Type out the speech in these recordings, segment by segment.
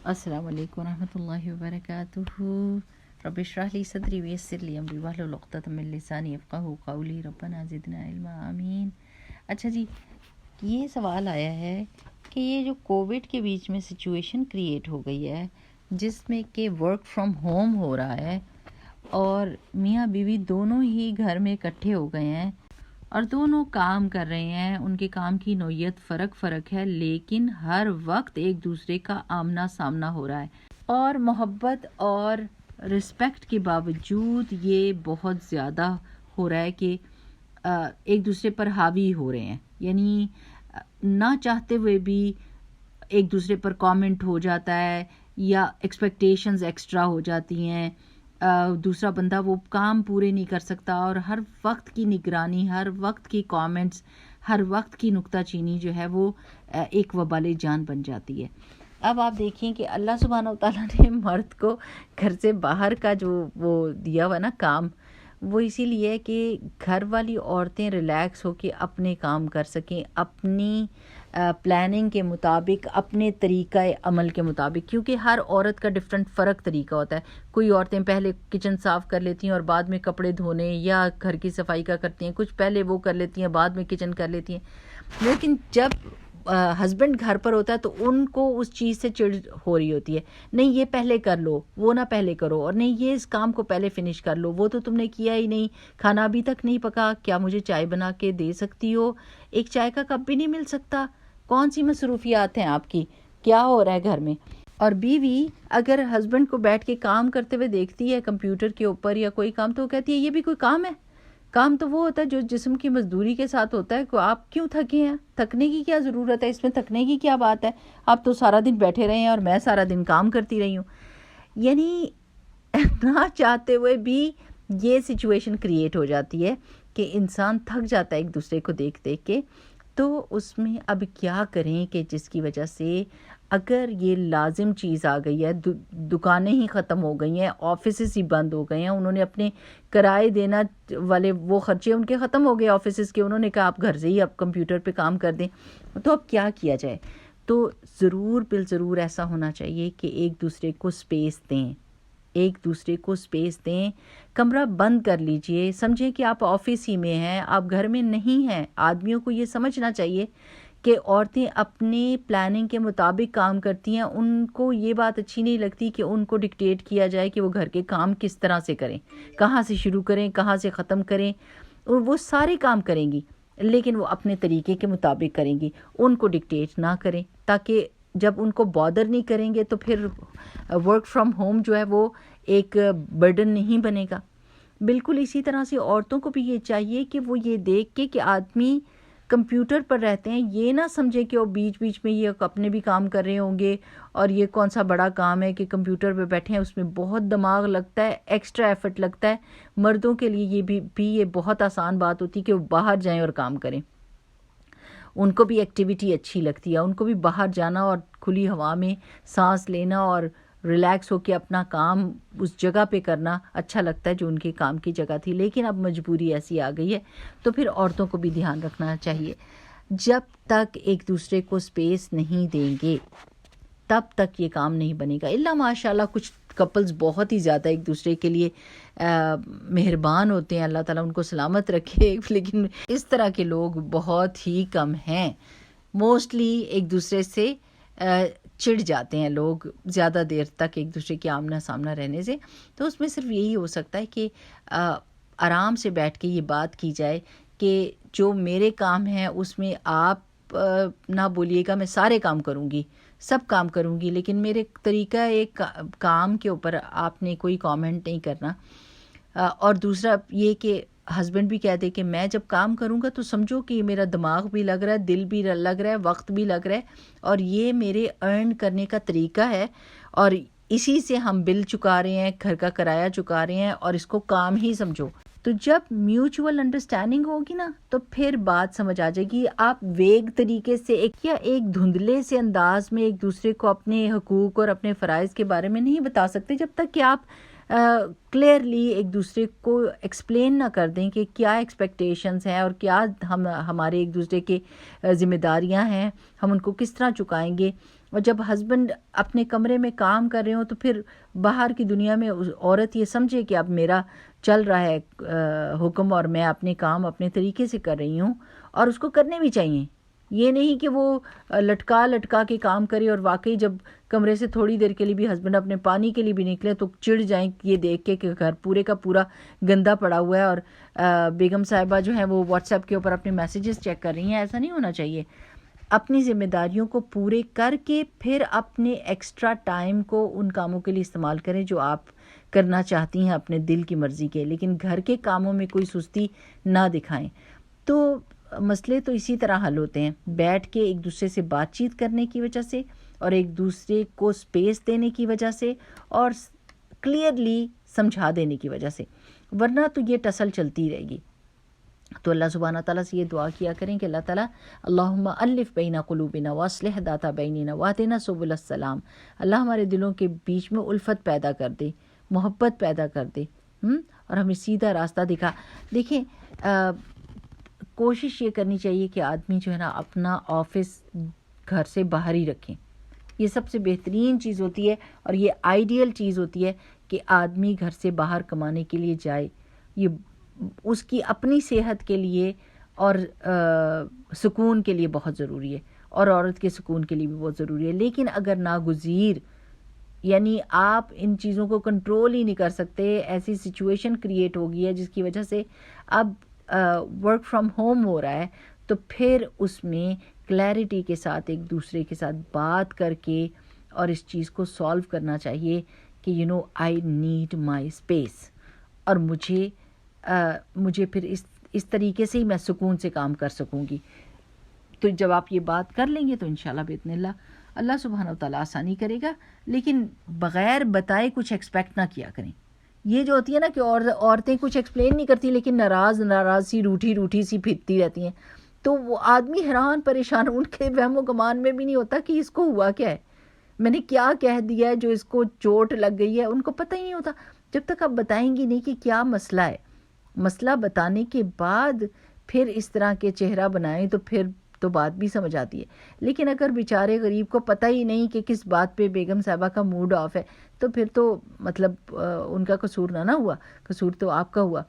السلام علیکم ورحمۃ اللہ وبرکاتہ. رب اشرح لی صدری ویسر لی امری واحلل عقدۃ من لسانی یفقہوا قولی. ربنا زدنا علما. آمین. اچھا جی، یہ سوال آیا ہے کہ یہ جو کووڈ کے بیچ میں سچویشن کریٹ ہو گئی ہے جس میں کہ ورک فرام ہوم ہو رہا ہے اور میاں بیوی دونوں ہی گھر میں اکٹھے ہو گئے ہیں اور دونوں کام کر رہے ہیں، ان کے کام کی نوعیت فرق ہے، لیکن ہر وقت ایک دوسرے کا آمنا سامنا ہو رہا ہے اور محبت اور رسپیکٹ کے باوجود یہ بہت زیادہ ہو رہا ہے کہ ایک دوسرے پر حاوی ہو رہے ہیں. یعنی نہ چاہتے ہوئے بھی ایک دوسرے پر کامنٹ ہو جاتا ہے یا ایکسپیکٹیشنز ایکسٹرا ہو جاتی ہیں. دوسرا بندہ وہ کام پورے نہیں کر سکتا اور ہر وقت کی نگرانی، ہر وقت کی کامنٹس، ہر وقت کی نکتہ چینی جو ہے وہ ایک وبال جان بن جاتی ہے. اب آپ دیکھیں کہ اللہ سبحانہ و تعالیٰ نے مرد کو گھر سے باہر کا جو وہ دیا ہوا نا کام، وہ اسی لیے ہے کہ گھر والی عورتیں ریلیکس ہو کے اپنے کام کر سکیں، اپنی پلاننگ کے مطابق، اپنے طریقہ عمل کے مطابق، کیونکہ ہر عورت کا فرق طریقہ ہوتا ہے. کوئی عورتیں پہلے کچن صاف کر لیتی ہیں اور بعد میں کپڑے دھونے یا گھر کی صفائی کا کرتی ہیں، کچھ پہلے وہ کر لیتی ہیں بعد میں کچن کر لیتی ہیں. لیکن جب ہسبینڈ گھر پر ہوتا ہے تو ان کو اس چیز سے چڑ ہو رہی ہوتی ہے، نہیں یہ پہلے کر لو، وہ نہ پہلے کرو، اور نہیں یہ اس کام کو پہلے فنش کر لو، وہ تو تم نے کیا ہی نہیں، کھانا ابھی تک نہیں پکا، کیا مجھے چائے بنا کے دے سکتی ہو؟ ایک چائے کا کپ بھی نہیں مل سکتا. کون سی مصروفیات ہیں آپ کی؟ کیا ہو رہا ہے گھر میں؟ اور بیوی اگر ہسبینڈ کو بیٹھ کے کام کرتے ہوئے دیکھتی ہے کمپیوٹر کے اوپر یا کوئی کام، تو وہ کہتی ہے یہ بھی کوئی کام ہے؟ کام تو وہ ہوتا ہے جو جسم کی مزدوری کے ساتھ ہوتا ہے. آپ کیوں تھکے ہیں؟ تھکنے کی کیا ضرورت ہے؟ اس میں تھکنے کی کیا بات ہے؟ آپ تو سارا دن بیٹھے رہے ہیں اور میں سارا دن کام کرتی رہی ہوں. یعنی نہ چاہتے ہوئے بھی یہ سچویشن کریٹ ہو جاتی ہے کہ انسان تھک جاتا ہے ایک دوسرے کو دیکھ دیکھ کے. تو اس میں اب کیا کریں کہ جس کی وجہ سے اگر یہ لازم چیز آ گئی ہے، دکانیں ہی ختم ہو گئی ہیں، آفیسز ہی بند ہو گئے ہیں، انہوں نے اپنے کرائے دینا والے وہ خرچے ان کے ختم ہو گئے آفیسز کے، انہوں نے کہا آپ گھر سے ہی اب کمپیوٹر پہ کام کر دیں. تو اب کیا کیا جائے؟ تو ضرور ایسا ہونا چاہیے کہ ایک دوسرے کو سپیس دیں، ایک دوسرے کو سپیس دیں. کمرہ بند کر لیجئے، سمجھیں کہ آپ آفس ہی میں ہیں، آپ گھر میں نہیں ہیں. آدمیوں کو یہ سمجھنا چاہیے کہ عورتیں اپنی پلاننگ کے مطابق کام کرتی ہیں. ان کو یہ بات اچھی نہیں لگتی کہ ان کو ڈکٹیٹ کیا جائے کہ وہ گھر کے کام کس طرح سے کریں، کہاں سے شروع کریں، کہاں سے ختم کریں. وہ سارے کام کریں گی لیکن وہ اپنے طریقے کے مطابق کریں گی، ان کو ڈکٹیٹ نہ کریں، تاکہ جب ان کو بادر نہیں کریں گے تو پھر ورک فرام ہوم جو ہے وہ ایک برڈن نہیں بنے گا. بالکل اسی طرح سے عورتوں کو بھی یہ چاہیے کہ وہ یہ دیکھ کے کہ آدمی کمپیوٹر پر رہتے ہیں، یہ نہ سمجھے کہ وہ بیچ بیچ میں یہ اپنے بھی کام کر رہے ہوں گے اور یہ کون سا بڑا کام ہے کہ کمپیوٹر پہ بیٹھے ہیں. اس میں بہت دماغ لگتا ہے، ایکسٹرا ایفرٹ لگتا ہے. مردوں کے لیے یہ بھی یہ بہت آسان بات ہوتی ہے کہ وہ باہر جائیں اور کام کریں. ان کو بھی ایکٹیویٹی اچھی لگتی ہے، ان کو بھی باہر جانا اور کھلی ہوا میں سانس لینا اور ریلیکس ہو کے اپنا کام اس جگہ پہ کرنا اچھا لگتا ہے جو ان کے کام کی جگہ تھی. لیکن اب مجبوری ایسی آ گئی ہے تو پھر عورتوں کو بھی دھیان رکھنا چاہیے. جب تک ایک دوسرے کو سپیس نہیں دیں گے تب تک یہ کام نہیں بنے گا. الا ماشاء اللہ کچھ کپلز بہت ہی زیادہ ایک دوسرے کے لیے مہربان ہوتے ہیں، اللہ تعالیٰ ان کو سلامت رکھے. لیکن اس طرح کے لوگ بہت ہی کم ہیں. موسٹلی ایک دوسرے سے چڑ جاتے ہیں لوگ زیادہ دیر تک ایک دوسرے کے آمنا سامنا رہنے سے. تو اس میں صرف یہی ہو سکتا ہے کہ آرام سے بیٹھ کے یہ بات کی جائے کہ جو میرے کام ہیں اس میں آپ نہ بولیے گا میں سارے کام کروں گی، سب کام کروں گی، لیکن میرے طریقہ ایک کام کے اوپر آپ نے کوئی کامنٹ نہیں کرنا. اور دوسرا یہ کہ ہسبینڈ بھی کہہ دے کہ میں جب کام کروں گا تو سمجھو کہ میرا دماغ بھی لگ رہا ہے، دل بھی لگ رہا ہے، وقت بھی لگ رہا ہے، اور یہ میرے ارن کرنے کا طریقہ ہے اور اسی سے ہم بل چکا رہے ہیں، گھر کا کرایہ چکا رہے ہیں، اور اس کو کام ہی سمجھو. تو جب میوچول انڈرسٹینڈنگ ہوگی نا تو پھر بات سمجھ آ جائے گی. آپ ویگ طریقے سے ایک دھندلے سے انداز میں ایک دوسرے کو اپنے حقوق اور اپنے فرائض کے بارے میں نہیں بتا سکتے جب تک کہ آپ کلیئرلی ایک دوسرے کو ایکسپلین نہ کر دیں کہ کیا ایکسپیکٹیشنز ہیں اور کیا ہمارے ایک دوسرے کے ذمہ داریاں ہیں، ہم ان کو کس طرح چکائیں گے. اور جب ہسبینڈ اپنے کمرے میں کام کر رہے ہوں تو پھر باہر کی دنیا میں عورت یہ سمجھے کہ اب میرا چل رہا ہے حکم اور میں اپنے کام اپنے طریقے سے کر رہی ہوں، اور اس کو کرنے بھی چاہیے. یہ نہیں کہ وہ لٹکا کے کام کرے اور واقعی جب کمرے سے تھوڑی دیر کے لیے بھی ہسبینڈ اپنے پانی کے لیے بھی نکلے تو چڑ جائیں یہ دیکھ کے کہ گھر پورے کا پورا گندا پڑا ہوا ہے اور بیگم صاحبہ جو ہیں وہ واٹس ایپ کے اوپر اپنے میسیجز چیک کر رہی ہیں. ایسا نہیں ہونا چاہیے. اپنی ذمہ داریوں کو پورے کر کے پھر اپنے ایکسٹرا ٹائم کو ان کاموں کے لیے استعمال کریں جو آپ کرنا چاہتی ہیں اپنے دل کی مرضی کے، لیکن گھر کے کاموں میں کوئی سستی نہ دکھائیں. تو مسئلے تو اسی طرح حل ہوتے ہیں، بیٹھ کے ایک دوسرے سے بات چیت کرنے کی وجہ سے اور ایک دوسرے کو سپیس دینے کی وجہ سے اور کلیئرلی سمجھا دینے کی وجہ سے، ورنہ تو یہ ٹسل چلتی رہے گی. تو اللہ سبحانہ تعالیٰ سے یہ دعا کیا کریں کہ اللہ تعالیٰ اللہم الف بین قلوبنا واصلح ذات بیننا واہدنا سبل السلام، اللہ ہمارے دلوں کے بیچ میں الفت پیدا کر دے، محبت پیدا کر دے، اور ہمیں سیدھا راستہ دکھا. دیکھیں کوشش یہ کرنی چاہیے کہ آدمی جو ہے نا اپنا آفس گھر سے باہر ہی رکھیں. یہ سب سے بہترین چیز ہوتی ہے اور یہ آئیڈیل چیز ہوتی ہے کہ آدمی گھر سے باہر کمانے کے لیے جائے. یہ اس کی اپنی صحت کے لیے اور سکون کے لیے بہت ضروری ہے، اور عورت کے سکون کے لیے بھی بہت ضروری ہے. لیکن اگر ناگزیر یعنی آپ ان چیزوں کو کنٹرول ہی نہیں کر سکتے، ایسی سچویشن کریٹ ہو گئی ہے جس کی وجہ سے اب ورک فرام ہوم ہو رہا ہے، تو پھر اس میں کلیئرٹی کے ساتھ ایک دوسرے کے ساتھ بات کر کے اور اس چیز کو سالو کرنا چاہیے کہ آئی نیڈ مائی اسپیس، اور مجھے پھر اس طریقے سے ہی میں سکون سے کام کر سکوں گی. تو جب آپ یہ بات کر لیں گے تو انشاءاللہ باذن اللہ سبحانہ و تعالیٰ آسانی کرے گا. لیکن بغیر بتائے کچھ ایکسپیکٹ نہ کیا کریں. یہ جو ہوتی ہے نا کہ عورتیں کچھ ایکسپلین نہیں کرتی لیکن ناراض سی روٹھی سی پھرتی رہتی ہیں، تو وہ آدمی حیران پریشان، ان کے وہم و گمان میں بھی نہیں ہوتا کہ اس کو ہوا کیا ہے، میں نے کیا کہہ دیا ہے جو اس کو چوٹ لگ گئی ہے. ان کو پتہ ہی نہیں ہوتا. جب تک آپ بتائیں گی نہیں کہ کیا مسئلہ ہے، مسئلہ بتانے کے بعد پھر اس طرح کے چہرہ بنائیں تو پھر تو بات بھی سمجھ آتی ہے. لیکن اگر بیچارے غریب کو پتہ ہی نہیں کہ کس بات پہ بیگم صاحبہ کا موڈ آف ہے، تو پھر تو مطلب ان کا قصور نہ ہوا، قصور تو آپ کا ہوا.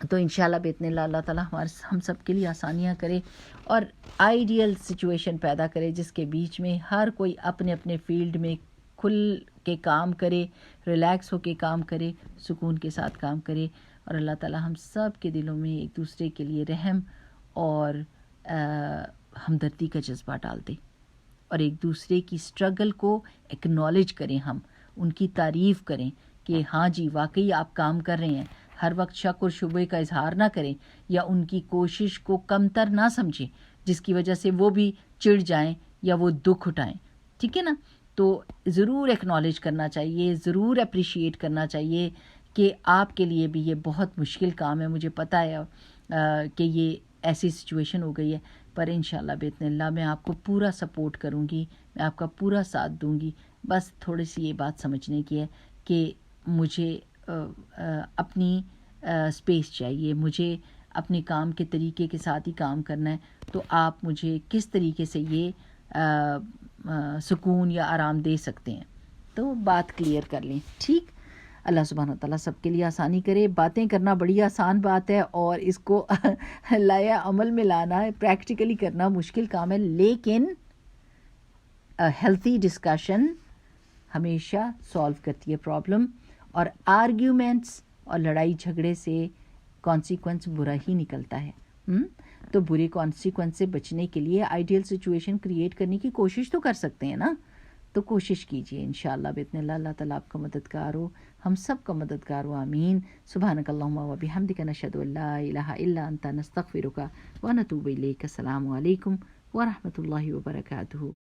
تو انشاءاللہ باذن اللہ تعالیٰ ہم سب کے لیے آسانیاں کرے اور آئیڈیل سچویشن پیدا کرے جس کے بیچ میں ہر کوئی اپنے اپنے فیلڈ میں کھل کے کام کرے، ریلیکس ہو کے کام کرے، سکون کے ساتھ کام کرے. اور اللہ تعالیٰ ہم سب کے دلوں میں ایک دوسرے کے لیے رحم اور ہمدردی کا جذبہ ڈال دے، اور ایک دوسرے کی سٹرگل کو ایکنالج کریں، ہم ان کی تعریف کریں کہ ہاں جی واقعی آپ کام کر رہے ہیں. ہر وقت شک اور شبہ کا اظہار نہ کریں یا ان کی کوشش کو کمتر نہ سمجھیں جس کی وجہ سے وہ بھی چڑ جائیں یا وہ دکھ اٹھائیں. ٹھیک ہے نا؟ تو ضرور ایکنالج کرنا چاہیے، ضرور اپریشیٹ کرنا چاہیے کہ آپ کے لیے بھی یہ بہت مشکل کام ہے. مجھے پتہ ہے کہ یہ ایسی سچویشن ہو گئی ہے، پر انشاءاللہ باذن اللہ میں آپ کو پورا سپورٹ کروں گی، میں آپ کا پورا ساتھ دوں گی. بس تھوڑی سی یہ بات سمجھنے کی ہے کہ مجھے اپنی اسپیس چاہیے، مجھے اپنے کام کے طریقے کے ساتھ ہی کام کرنا ہے. تو آپ مجھے کس طریقے سے یہ سکون یا آرام دے سکتے ہیں، تو بات کلیئر کر لیں. ٹھیک، اللہ سبحانہ تعالیٰ سب کے لیے آسانی کرے. باتیں کرنا بڑی آسان بات ہے اور اس کو لایا عمل میں لانا، پریکٹیکلی کرنا مشکل کام ہے. لیکن ہیلتھی ڈسکشن ہمیشہ سالو کرتی ہے پرابلم، اور آرگیومنٹس اور لڑائی جھگڑے سے کانسیکوینس برا ہی نکلتا ہے. تو برے کانسیکوینس سے بچنے کے لیے آئیڈیل سچویشن کریٹ کرنے کی کوشش تو کر سکتے ہیں نا. تو کوشش کیجئے انشاءاللہ باذن اللہ. اللہ تعالیٰ آپ کا مددگار ہو، ہم سب کا مددگار ہو. آمین. سبحانک اللہم و بحمدک، نشہد ان لا الہ الا انت، نستغفرک و نتوب الیک. السلام علیکم ورحمۃ اللہ وبرکاتہ.